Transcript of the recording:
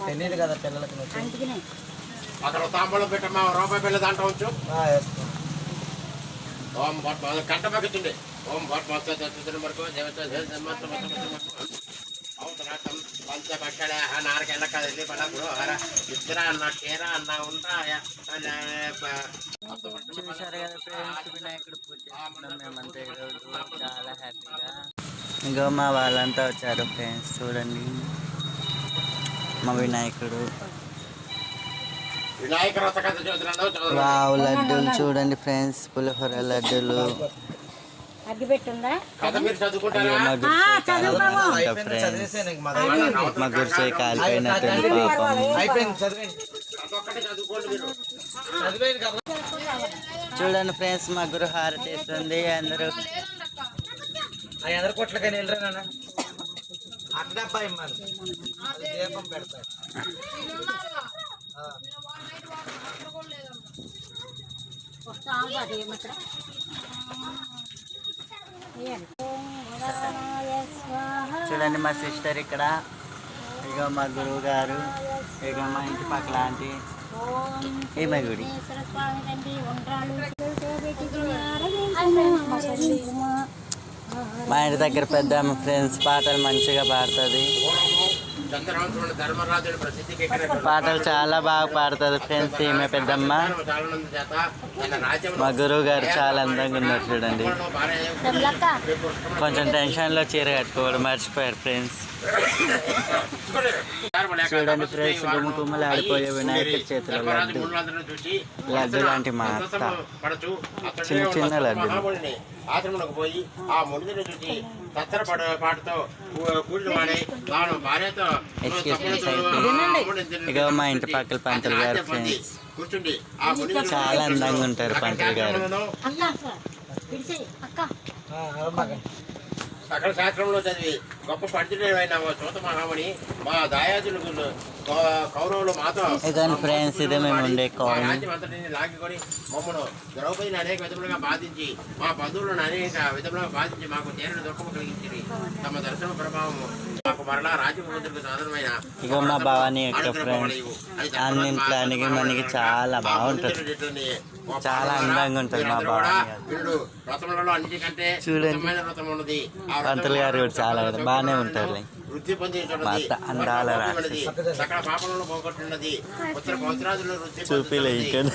తెలియదు కదా పిల్లలకి అక్కడ తాంబూలం పెట్టమ్మా రూపాయి పిల్ల దాంట్లో ఉంచు ఓం కట్ట పక్కతుంది ఓం వరకు పంచభక్షణ నారకెళ్ళ కదండి పడప్పుడు ఇద్దర అన్న చీర అన్న ఉంటాయా చూసారు కదా ఫ్రెండ్స్, వినాయకుడు పూజ చేసుకున్నాం మేమంతా ఈరోజు చాలా హ్యాపీగా. ఇంకా మా వాళ్ళంతా వచ్చారు ఫ్రెండ్స్, చూడండి మా వినాయకుడు. వావ్, లడ్డూలు చూడండి ఫ్రెండ్స్, పులిహోర లడ్డూలు. మా గురిసే కాలిపోయినట్టుంది పాపం. చూడండి ఫ్రెండ్స్, మా గురు హారతి ఇస్తుంది. అందరూ కొట్లకని వెళ్ళరా అడ్డబ్బాయి దీపం పెడతారు. చూడండి మా సిస్టర్ ఇక్కడ, ఇక మా గురువు గారు, ఇక మా ఇంటి పక్కల ఆంటీ, ఏమై గుడి. మా ఇంటి దగ్గర పెద్ద ఫ్రెండ్స్ పాటలు మంచిగా పాడుతుంది. పాటలు చాలా బాగా పాడుతుంది ఫ్రెండ్స్ ఈమె పెద్దమ్మ. మా గురువు గారు చాలా అందంగా ఉన్నారు చూడండి. కొంచెం టెన్షన్లో చీర కట్టుకోవడం మర్చిపోయారు ఫ్రెండ్స్. చూడండి ఫ్రెండ్స్, గుమ్మకుమ్మలు ఆడిపోయే వినాయకుడి చేతిలో లడ్డు, లడ్డు లాంటి మా అత్త, చిన్న చిన్న లడ్డు. ఆశ్రమంలోకి పోయి ఆ ముడిని చూసి తత్తర పాటతో కూడిన వాడే తాను భార్యతో ఇక మా ఇంటి పక్కల పంతులు గారు ఫ్రెండ్స్, కూర్చుండి ఆ ముడి చాలా అందంగా ఉంటారు పంతులు గారు. సకల శాస్త్రంలో చదివి గొప్ప పండితుడైన చోత మహామణి మా దాయాదులు కౌరవులు మాతో ఫ్రెండ్స్, ఇదే మేము ఉండే రాజ్యం అంతటిని లాగికొని మమ్మను ద్రౌపదిని అనేక విధములుగా బాధించి మా బంధువులను అనేక విధములుగా బాధించి మాకు తీరని దుఃఖము కలిగించి తమ దర్శన ప్రభావము మాకు మరలా రాజ్యముద్రకు సాధనమైన ఇక మా భవానీ యొక్క ఫ్రెండ్స్ అన్నింటికి మనకి చాలా బాగుంటుంది, చాలా అందంగా ఉంటుంది మా భవానీ. చూడండి పంతులు గారు కూడా చాలా బాగానే ఉంటారు. అందాల చూపిలే ఇక్కడ